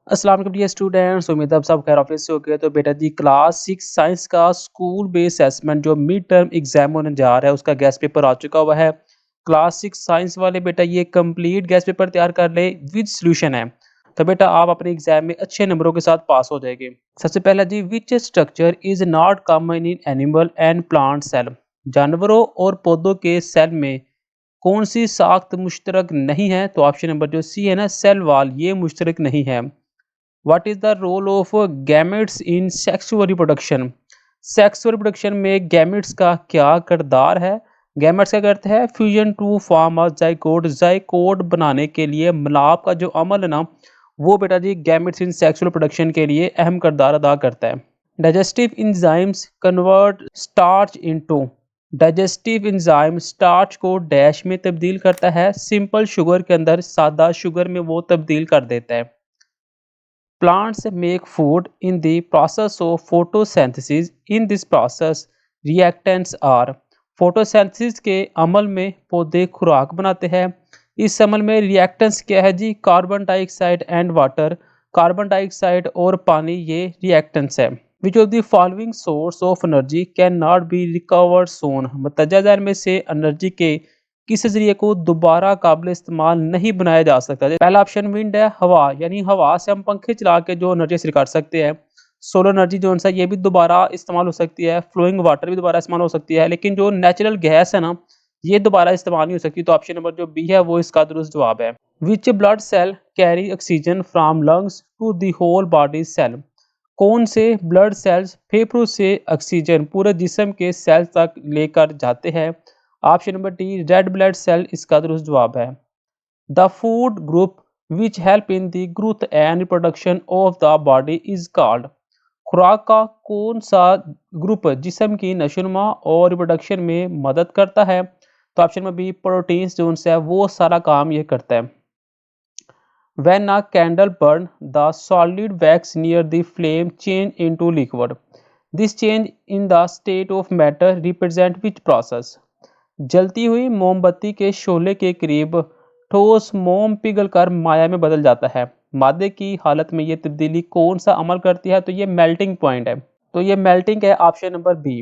अस्सलाम वालेकुम dear students, उम्मीद है आप सब खैर ऑफिस से हो गए। तो बेटा जी क्लास 6 साइंस का स्कूल बेस्ड असेसमेंट जो मिड टर्म एग्जाम होने जा रहा है उसका गेस्ट पेपर आ चुका हुआ है। क्लास 6 साइंस वाले बेटा ये कंप्लीट गेस्ट पेपर तैयार कर ले विद सॉल्यूशन है। तो बेटा आप अपने एग्जाम में अच्छे नंबरों के साथ पास हो जाएंगे। सबसे पहला जी, which structure is not common in animal and plant cell. जानवरों और पौधों के सेल में कौन सी साख्त मुश्तरक नहीं है? तो ऑप्शन नंबर जो सी है ना, सेल वाल, ये मुश्तरक नहीं है। What is the role of gametes in sexual reproduction? Sexual reproduction में गैमेट्स का क्या किरदार है? गैमेट्स का करते हैं fusion to form a zygote. Zygote बनाने के लिए मिलाप का जो अमल है ना, वो बेटा जी गैमेट्स इन सेक्सुअल प्रोडक्शन के लिए अहम किरदार अदा करता है। Digestive enzymes convert starch into. Digestive enzyme starch को डैश में तब्दील करता है, सिंपल शुगर के अंदर सादा शुगर में वो तब्दील कर देता है। Plants make food in the process of photosynthesis. In this process, reactants are। photosynthesis के अमल में पौधे खुराक बनाते हैं। इस अमल में रिएक्टेंट्स क्या है जी? Carbon dioxide and water. Carbon dioxide और पानी ये रिएक्टेंट्स है। Which of the following source of energy can not be recovered soon. मतजा जार में से एनर्जी के किस ज़रिए को दोबारा काबिल इस्तेमाल नहीं बनाया जा सकता? पहला ऑप्शन विंड है, हवा, यानी हवा से हम पंखे चला के जो एनर्जी हासिल कर सकते हैं। सोलर एनर्जी जो है ये भी दोबारा इस्तेमाल हो सकती है। फ्लोइंग वाटर भी दोबारा इस्तेमाल हो सकती है, लेकिन जो नेचुरल गैस है ना, ये दोबारा इस्तेमाल नहीं हो सकती। तो ऑप्शन नंबर जो बी है वो इसका दुरुस्त जवाब है। Which blood cell carry oxygen from lungs to the whole body cell. कौन से ब्लड सेल्स फेफड़ों से ऑक्सीजन पूरे जिस्म के सेल तक लेकर जाते हैं? Option number D red blood cell इसका दुरुस्त जवाब है। The food group which help in the growth and reproduction of the body is called. खुराक का कौन सा ग्रुप जिस्म की नशोनुमा और रिप्रोडक्शन में मदद करता है? तो ऑप्शन नंबर बी प्रोटीन्स जो है वो सारा काम ये करता है। When a candle burns, the solid wax near the flame change into liquid. This change in the state of matter represent which process? जलती हुई मोमबत्ती के शोले के करीब ठोस मोम पिघलकर माया में बदल जाता है। मादे की हालत में ये तब्दीली कौन सा अमल करती है? तो ये मेल्टिंग पॉइंट है। तो ये मेल्टिंग है, option number B.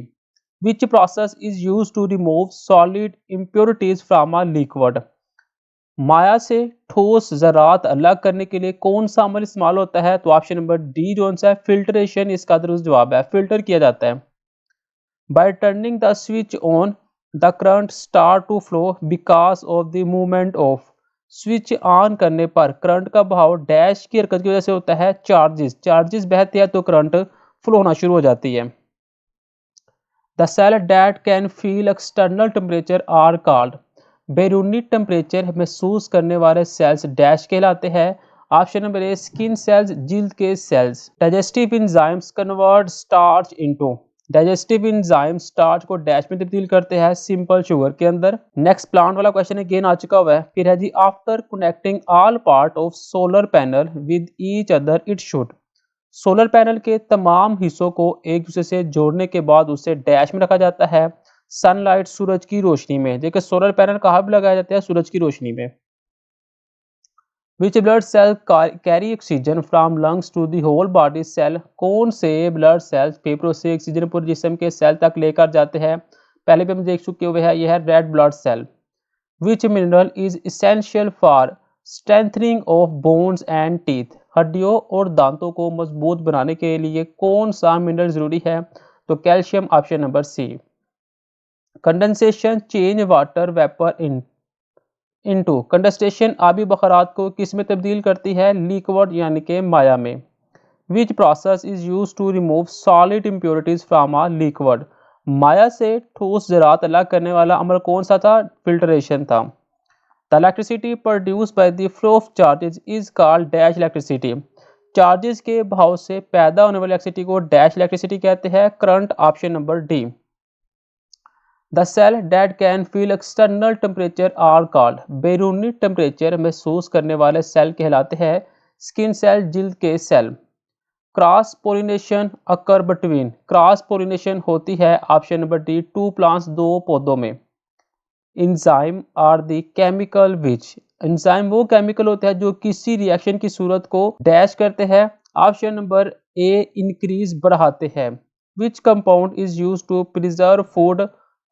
Which process is use to remove solid impurities from a liquid. माया से ठोस ज़रात अलग करने के लिए कौन सा अमल इस्तेमाल होता है? तो ऑप्शन नंबर डी जो है फिल्ट्रेशन इसका दुरुस्त जवाब है। फिल्टर किया जाता है। By turning the switch on the current start to flow because of the movement of. Switch on करने पर करंट का बहाव डैश की हरकत की वजह से होता है। चार्जेस चार्जेस बहते हैं तो करंट फ्लो होना शुरू हो जाती है। The cell that can feel external temperature are called. बैरूनी टेम्परेचर महसूस करने वाले सेल्स डैश कहलाते हैं। Option number A skin cells, जिल्द के cells. Digestive enzymes convert starch into. Digestive enzyme starch को डैश में तब्दील करते हैं, सिंपल शुगर के अंदर। नेक्स्ट प्लांट वाला क्वेश्चन अगेन आ चुका हुआ है। फिर है जी, after connecting all part of solar panel with each other it should. Solar panel के तमाम हिस्सों को एक दूसरे से जोड़ने के बाद उसे डैश में रखा जाता है। सनलाइट, सूरज की रोशनी में। देखिए सोलर पैनल कहाँ भी लगाया जाता है? सूरज की रोशनी में। Which blood cell carry oxygen from lungs to the whole body cell. कौन से ब्लड सेल्स फेफड़ों से ऑक्सीजन पूरे जिस्म के सेल तक लेकर जाते हैं? पहले भी हम देख चुके हुए हैं, यह है red blood cell. Which mineral is essential for strengthening of bones and teeth. हड्डियों और दांतों को मजबूत बनाने के लिए कौन सा मिनरल जरूरी है? तो calcium, option number C. Condensation change water vapour into. Condensation आबी बखरात को किस में तब्दील करती है? लिक्विड यानी कि माया में। Which process is use to remove solid impurities from a liquid. माया से ठोस ज़रात अलग करने वाला अमल कौन सा था? फिल्ट्रेशन था। The electricity produced by the flow of charges is called dash electricity. Charges के भाव से पैदा होने वाली इलेक्ट्रिसिटी को डैश इलेक्ट्रिसिटी कहते हैं। Current, option number D. The cell that can feel external temperature are called. बैरूनी टेम्परेचर महसूस करने वाले सेल कहलाते हैं। स्किन सेल, जिल्द के cell. Cross pollination occur between. Cross pollination होती है, option number D, two plants, दो पौधों में। Enzyme are the chemical which. Enzyme वो केमिकल होता है जो किसी रिएक्शन की सूरत को डैश करते हैं। ऑप्शन नंबर ए इंक्रीज बढ़ाते हैं। Which compound is use to preserve food,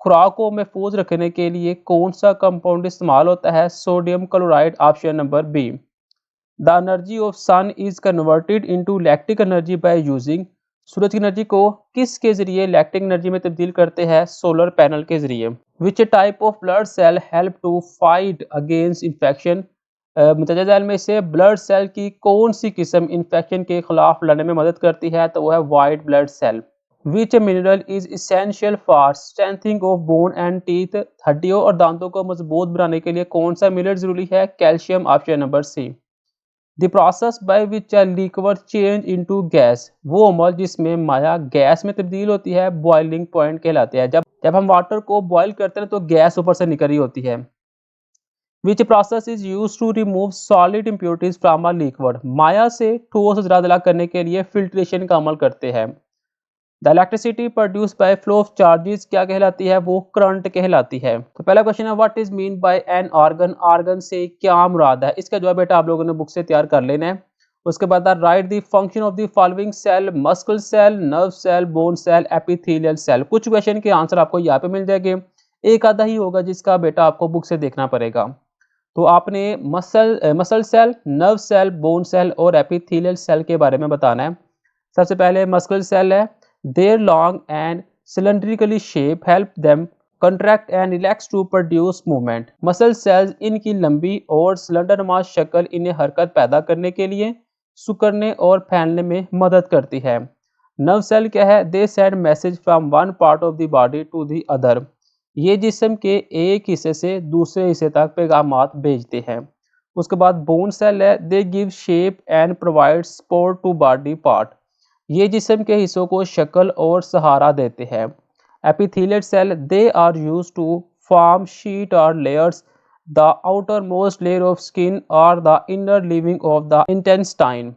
खुराक को महफूज रखने के लिए कौन सा कंपाउंड इस्तेमाल होता है? Sodium chloride. Option number B. The energy of sun is converted into electric energy by using, सूरज की एनर्जी को किसके जरिए लैक्टिक एनर्जी में तब्दील करते हैं? सोलर पैनल के जरिए। Which type of blood cell help to fight against infection, मुतजा सेल में से ब्लड सेल की कौन सी किस्म इन्फेक्शन के खिलाफ लड़ने में मदद करती है? तो वो है white blood cell. Which mineral is essential for strengthening of bone and teeth, हड्डियों और दांतों को मजबूत बनाने के लिए कौन सा मिनरल जरूरी है? Calcium. Option number C. The process by which a liquid change into gas, वो अमल जिसमें माया गैस में तब्दील होती है, बॉइलिंग पॉइंट कहलाते हैं। जब हम वाटर को बॉयल करते हैं तो गैस ऊपर से निकल रही होती है। Which process is use to remove solid impurities from a liquid, माया से ठोस अजरा अलग करने के लिए फिल्ट्रेशन का अमल करते हैं। The electricity produce by flow of charges क्या कहलाती है? वो करंट कहलाती है। तो पहला क्वेश्चन है what is mean by an organ, organ से क्या मुराद है? इसका जवाब बेटा आप लोगों ने बुक से तैयार कर लेना है। उसके बाद write the function of the following cell, muscular cell, nerve cell, bone cell, epithelial cell. कुछ क्वेश्चन के आंसर आपको यहाँ पे मिल जाएंगे, एक आधा ही होगा जिसका बेटा आपको बुक से देखना पड़ेगा। तो आपने muscle cell, nerve cell, bone cell और एपिथेलियल सेल के बारे में बताना है। सबसे पहले मस्कुलर सेल है। Their long and cylindrically shape help them contract and relax to produce movement. Muscle cells इनकी लंबी और सिलेंडरनुमा शक्ल इन्हें हरकत पैदा करने के लिए सिकुड़ने और फैलने में मदद करती है। नर्व सेल क्या है? They send message from one part of the body to the other, ये जिस्म के एक हिस्से से दूसरे हिस्से तक पैगामात भेजते हैं। उसके बाद बोन सेल है। They give shape and provide support to body part, ये जिस्म के हिस्सों को शक्ल और सहारा देते हैं। Epithelial cell, they are use to form sheet और layers, the outermost layer of skin और the inner living of the intestine.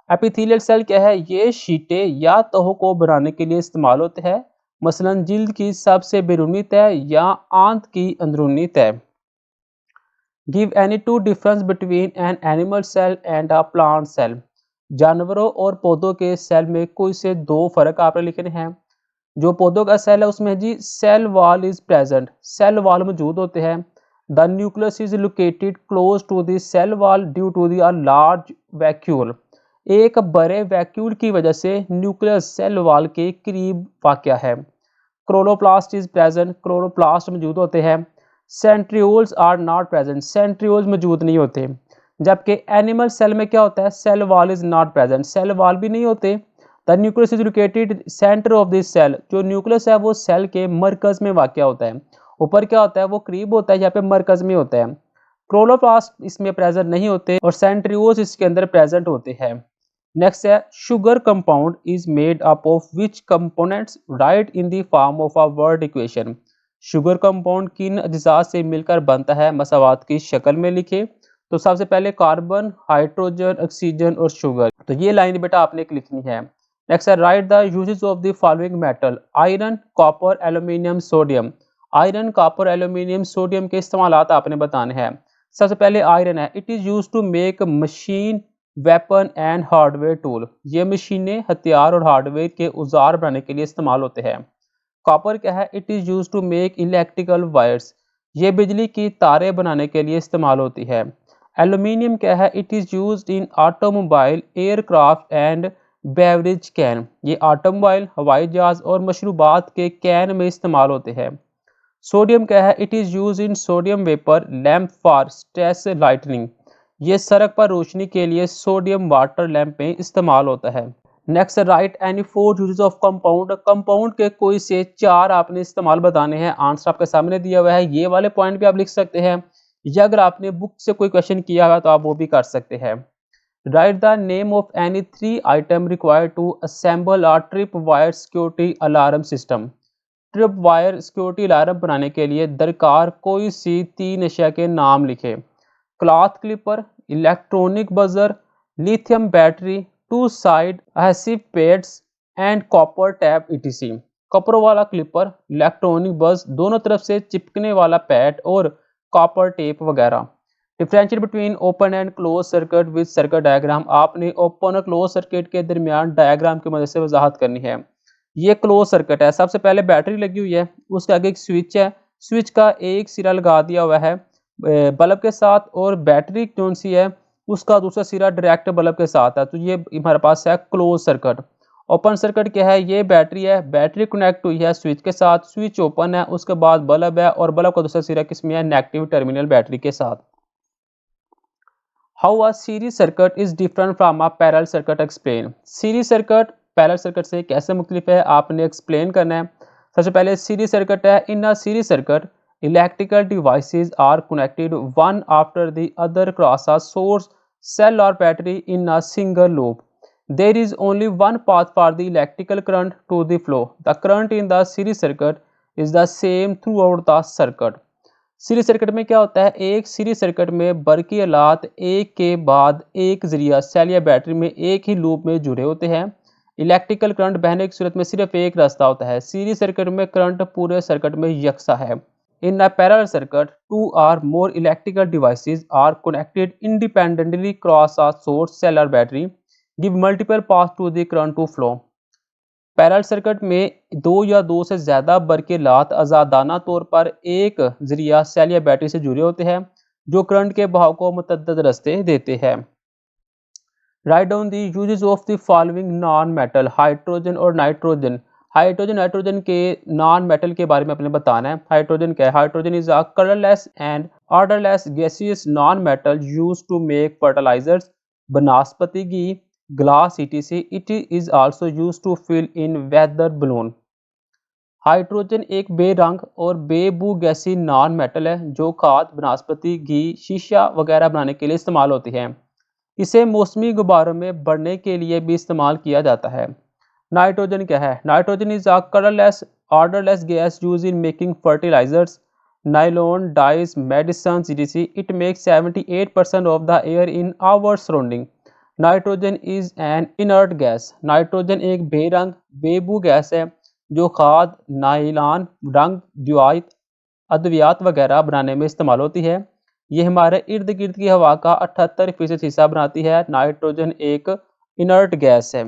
Epithelial cell क्या है? ये शीटें या तहों को बनाने के लिए इस्तेमाल होते हैं, मसलन जिल्द की सबसे बैरूनी तह या आंत की अंदरूनी तह। Give any two difference between an animal cell and a plant cell, जानवरों और पौधों के सेल में कोई से दो फर्क आपने लिखने हैं। जो पौधों का सेल है उसमें जी cell wall is present, cell wall मौजूद होते हैं। The nucleus is located close to the cell wall due to the large vacuole, एक बड़े वैक्यूल की वजह से न्यूक्लियस सेल वॉल के करीब वाक़या है। क्लोरोप्लास्ट इज प्रेजेंट, क्लोरोप्लास्ट मौजूद होते हैं। Centrioles are not present, centrioles मौजूद नहीं होते। जबकि एनिमल सेल में क्या होता है? Cell wall is not present, cell wall भी नहीं होते। The nucleus is located centre of this cell, जो न्यूक्लियस है वो सेल के मरकज में वाक़या होता है। ऊपर क्या होता है? वो करीब होता है, यहाँ पे मरकज में होता है। क्लोरोप्लास्ट इसमें प्रेजेंट नहीं होते और सेंट्रियोल्स इसके अंदर प्रेजेंट होते हैं। नेक्स्ट है sugar compound is made up of which components, right in the form of a word equation. Sugar compound किन अज्जा से मिलकर बनता है? मसावात की शक्ल में लिखे। तो सबसे पहले कार्बन, हाइड्रोजन, ऑक्सीजन और शुगर। तो ये लाइन बेटा आपने एक लिखनी है। नेक्स्ट है write the uses of the following metal, iron, copper, aluminium, sodium. Iron, copper, aluminium, sodium के इस्तेमाल आपने बताने हैं। सबसे पहले आयरन है। It is use to make machine, weapon and hardware tool, ये मशीनें, हथियार और हार्डवेयर के औजार बनाने के लिए इस्तेमाल होते हैं। कॉपर क्या है? It is use to make electrical wires, ये बिजली की तारें बनाने के लिए इस्तेमाल होती है। एल्यूमिनियम क्या है? It is used in automobile, aircraft and beverage can, ये ऑटोमोबाइल, हवाई जहाज और मशरूबात के कैन में इस्तेमाल होते हैं। सोडियम क्या है? It is use in sodium vapour lamp for stress lightning, ये सड़क पर रोशनी के लिए सोडियम वाटर लैम्प में इस्तेमाल होता है। Next right any four uses of compound, compound के कोई से चार आपने इस्तेमाल बताने हैं। आंसर आपके सामने दिया हुआ है, ये वाले पॉइंट भी आप लिख सकते हैं या अगर आपने बुक से कोई क्वेश्चन किया हुआ तो आप वो भी कर सकते हैं। Write the name of any three item required to assemble a trip wire security alarm system, trip wire security alarm बनाने के लिए दरकार कोई सी तीन अशिया के नाम लिखे। Cloth clipper, electronic buzzer, lithium battery, two side adhesive pads and copper tape etc. Copper वाला क्लिपर, इलेक्ट्रॉनिक बज, दोनों तरफ से चिपकने वाला पैड और कॉपर टेप वगैरह। Differentiate between open and close circuit with circuit diagram. आपने ओपन और क्लोज सर्किट के दरमियान डायग्राम की मदद से वजाहत करनी है। ये क्लोज सर्किट है, सबसे पहले बैटरी लगी हुई है, उसके आगे एक स्विच है, स्विच का एक सिरा लगा दिया हुआ है बल्ब के साथ, और बैटरी कौन सी है उसका दूसरा सिरा डायरेक्ट बल्ब के साथ है। तो ये हमारे पास है क्लोज सर्किट। ओपन सर्किट क्या है, ये बैटरी है, बैटरी कनेक्ट हुई है स्विच के साथ, स्विच ओपन है, उसके बाद बल्ब है और बल्ब का दूसरा सिरा किसमें है, नेगेटिव टर्मिनल बैटरी के साथ। How a series circuit is different from a parallel circuit, explain. Series circuit parallel circuit से कैसे मुख्तलिफ है, आपने एक्सप्लेन करना है। सबसे पहले सीरीज सर्किट है, in a series circuit electrical devices are connected one after the other cross a source cell और battery in a single loop. There is only one path for the electrical current to the flow. The current in the series circuit is the same throughout the circuit. Series circuit में क्या होता है, एक series circuit में बरकी आलात एक के बाद एक जरिया सेल या बैटरी में एक ही लूप में जुड़े होते हैं। इलेक्ट्रिकल करंट बहने की सूरत में सिर्फ एक रास्ता होता है। सीरीज सर्किट में करंट पूरे सर्किट में यकसा है। In a parallel circuit two or more electrical devices are connected independently cross a source cell और battery give multiple path to the current to flow. Parallel circuit में दो या दो से ज़्यादा बरक़ीलात आज़ादाना तौर पर एक ज़रिया सेल या बैटरी से जुड़े होते हैं जो करंट के बहाव को मुतअद्दिद रास्ते देते हैं। Write down the uses of the following non metal, hydrogen और नाइट्रोजन। हाइड्रोजन नाइट्रोजन के नॉन मेटल के बारे में अपने बताना है। हाइड्रोजन क्या है, hydrogen is a colourless and odourless gaseous non metal used to make fertilisers, vanaspati ghee, glass etc. It is also used to fill in weather balloon. Hydrogen एक बेरंग और बेबू गैसी नॉन मेटल है जो खाद, वनस्पति घी, शीशा वगैरह बनाने के लिए इस्तेमाल होती है। इसे मौसमी गुब्बारों में बढ़ने के लिए भी इस्तेमाल किया जाता है। नाइट्रोजन क्या है, nitrogen is a colourless odourless gas use in making fertilisers, nylon, dyes, medicine etc. It makes 78% of the air in our surrounding. Nitrogen is an inert gas. Nitrogen एक बेरंग बेबू गैस है जो खाद, नाइलान, रंग, अद्वियात वगैरह बनाने में इस्तेमाल होती है। ये हमारे इर्द गिर्द की हवा का 78% हिस्सा बनाती है। नाइट्रोजन एक इनर्ट गैस है।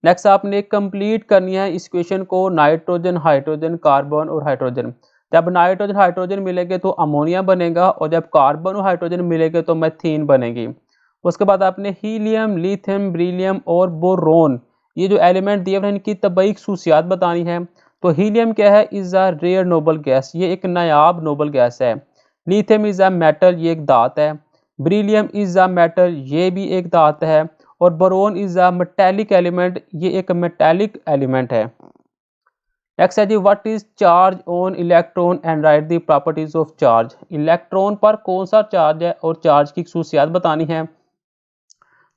नेक्स्ट आपने कंप्लीट करनी है इस क्वेश्चन को, नाइट्रोजन, हाइड्रोजन, कार्बन और हाइड्रोजन। जब नाइट्रोजन हाइड्रोजन मिलेंगे तो अमोनिया बनेगा और जब कार्बन और हाइड्रोजन मिलेंगे तो मीथेन बनेगी। उसके बाद आपने हीलियम, लिथियम, बेरिलियम और बोरोन, ये जो एलिमेंट दिए हुए हैं इनकी तबई खसूसियात बतानी है। तो हीलियम क्या है, is a rare noble gas, ये एक नायाब नोबल गैस है। लिथियम इज़ अ मेटल, ये एक धात है। बेरिलियम इज़ अ मेटल, ये भी एक धात है। और boron is a metallic element, ये एक मेटेलिक एलिमेंट है। नेक्स्ट है जी, what is charge on electron and write the properties of charge. Electron पर कौन सा चार्ज है और चार्ज की खसूसियात बतानी है।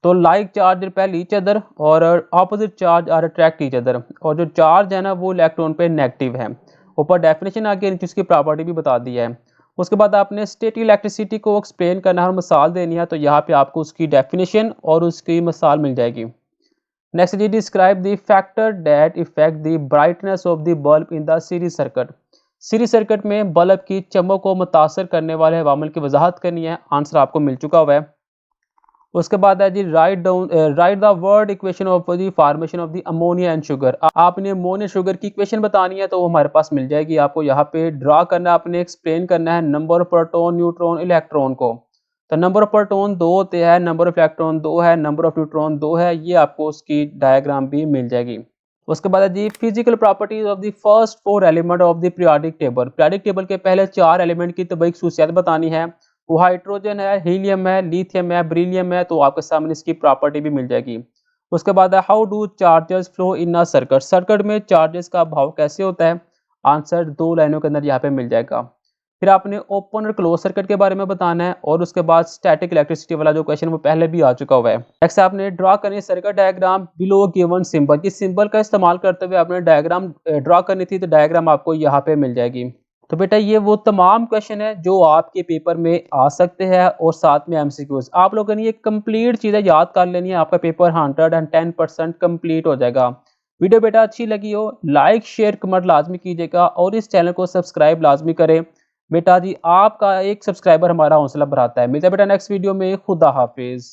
तो like charge repel each other और opposite charge are attract each other. और जो चार्ज है ना वो इलेक्ट्रॉन पे नेगेटिव है। ऊपर डेफिनेशन आगे नीचे उसकी प्रॉपर्टी भी बता दी है। उसके बाद आपने स्टैटिक इलेक्ट्रिसिटी को एक्सप्लेन करना है और मिसाल देनी है, तो यहाँ पे आपको उसकी डेफिनेशन और उसकी मिसाल मिल जाएगी। नेक्स्ट जी, describe the factor that effect the brightness of the bulb in the series circuit. Series circuit में बल्ब की चमक को मुतासर करने वाले अवामिल की वजाहत करनी है। आंसर आपको मिल चुका हुआ है। उसके बाद है जी, write the word equation of the formation of the ammonia and sugar. आपने अमोनिया शुगर की इक्वेशन बतानी है तो वो हमारे पास मिल जाएगी। आपको यहाँ पे ड्रा करना है, आपने एक्सप्लेन करना है number of proton, neutron, electron को। तो नंबर ऑफ प्रोटॉन 2 होते हैं, नंबर ऑफ इलेक्ट्रॉन 2 है, नंबर ऑफ न्यूट्रॉन 2 है। ये आपको उसकी डायग्राम भी मिल जाएगी। उसके बाद है जी, physical properties of the first 4 element of the periodic table. Periodic table के पहले 4 एलिमेंट की तबई खसूसियात बतानी है। वो हाइड्रोजन है, हीलियम है, लिथियम है, बेरिलियम है। तो आपके सामने इसकी प्रॉपर्टी भी मिल जाएगी। उसके बाद है, how do charges flow in a circuit. Circuit में चार्जेस का भाव कैसे होता है। आंसर 2 लाइनों के अंदर यहाँ पे मिल जाएगा। फिर आपने ओपन और क्लोज सर्किट के बारे में बताना है और उसके बाद स्टैटिक इलेक्ट्रिसिटी वाला जो क्वेश्चन वो पहले भी आ चुका हुआ है। नेक्स्ट आपने ड्रा करनी circuit diagram below given symbol. किस सिंबल का इस्तेमाल करते हुए आपने डायग्राम ड्रा करनी थी, तो डायग्राम आपको यहाँ पे मिल जाएगी। तो बेटा ये वो तमाम क्वेश्चन है जो आपके पेपर में आ सकते हैं और साथ में एमसीक्यूज। आप लोगों ने ये कंप्लीट चीज़ें याद कर लेनी है, आपका पेपर 110% कंप्लीट हो जाएगा। वीडियो बेटा अच्छी लगी हो लाइक शेयर कमेंट लाजमी कीजिएगा और इस चैनल को सब्सक्राइब लाजमी करें। बेटा जी आपका एक सब्सक्राइबर हमारा हौसला बढ़ाता है। मिलते हैं बेटा नेक्स्ट वीडियो में। खुदा हाफ़िज़।